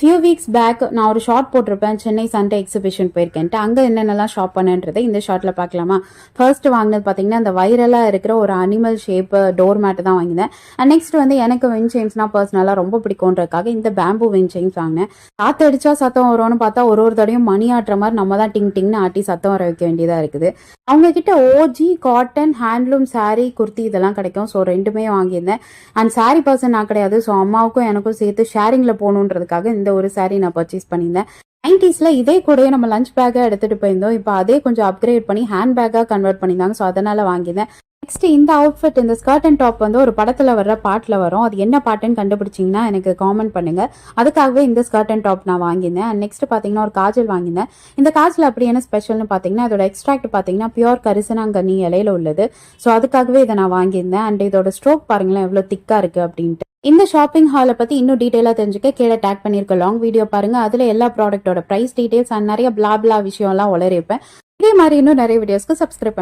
Few weeks back நான் ஒரு short போட்டிருப்பேன், சென்னை சண்டே எக்ஸிபிஷன் போயிருக்கேன்ட்டு. அங்கே என்னென்னலாம் ஷாப் பண்ணேன்றதை இந்த ஷார்ட்டில் பார்க்கலாமா? ஃபர்ஸ்ட் வாங்கினது பார்த்தீங்கன்னா அந்த வைரலாக இருக்கிற ஒரு அனிமல் ஷேப் டோர் மேட்டு தான் வாங்கினேன். அண்ட் நெக்ஸ்ட் வந்து எனக்கு வின் செயின்ஸ்னால் பர்சனலாக ரொம்ப பிடிக்கும்ன்றதுக்காக இந்த பேம்பு வின் செயின்ஸ் வாங்கினேன். காற்று அடிச்சா சத்தம் வரும்னு பார்த்தா ஒரு தடையும் மணி ஆட்டுற மாதிரி நம்ம தான் டிங் டிங்னு ஆட்டி சத்தம் வர வைக்க வேண்டியதாக இருக்குது. அவங்க கிட்ட OG cotton handloom sari kurti இதெல்லாம் கிடைக்கும். ஸோ ரெண்டுமே வாங்கியிருந்தேன். அண்ட் சாரீ பர்சன் நான் கிடையாது. ஸோ அம்மாவுக்கும் எனக்கும் சேர்த்து ஷேரிங்கில் போகணுன்றதுக்காக இந்த ஒரு சாரீ நான் பர்ச்சேஸ் பண்ணியிருந்தேன். 90s இதே கூடயே நம்ம லஞ்ச் பேக்காக எடுத்துகிட்டு போயிருந்தோம். இப்போ அதே கொஞ்சம் அப்கிரேட் பண்ணி ஹேண்ட் பேக்காக கன்வெர்ட் பண்ணியிருந்தாங்க. ஸோ அதனால் வாங்கியிருந்தேன். நெக்ஸ்ட் இந்த அவுட்ஃபிட், இந்த ஸ்கர்ட் அண்ட் டாப் வந்து ஒரு படத்தில் வர்ற பாட்டில் வரும். அது என்ன பாட்டுன்னு கண்டுபிடிச்சிங்கன்னா எனக்கு காமெண்ட் பண்ணுங்க. அதுக்காகவே இந்த ஸ்கர்ட் அண்ட் டாப் நான் வாங்கியிருந்தேன். அண்ட் நெக்ஸ்ட் பார்த்தீங்கன்னா ஒரு காஜல் வாங்கியிருந்தேன். இந்த காஜல் அப்படி என்ன ஸ்பெஷல்னு பார்த்தீங்கன்னா அதோட எக்ஸ்ட்ராக்ட் பார்த்தீங்கன்னா பியூர் கரிசனாங்கண்ணி இலையில உள்ளது. ஸோ அதுக்காகவே இதை நான் வாங்கியிருந்தேன். அண்ட் இதோட ஸ்ட்ரோக் பாருங்களேன் எவ்வளோ திக்காக இருக்குது அப்படின்ட்டு. இந்த ஷாப்பிங் ஹாலை பற்றி இன்னும் டீட்டெயிலாக தெரிஞ்சுக்க கீழே டேக் பண்ணியிருக்க லாங் வீடியோ பாருங்க. அதில் எல்லா ப்ராடக்ட்டோட ப்ரைஸ் டீட்டெயில்ஸ் அண்ட் நிறைய பிளா விஷயம்லாம் உளறிப்பேன். இதே மாதிரி இன்னும் நிறைய வீடியோஸ்க்கு சப்ஸ்கிரைப் பண்ணுங்க.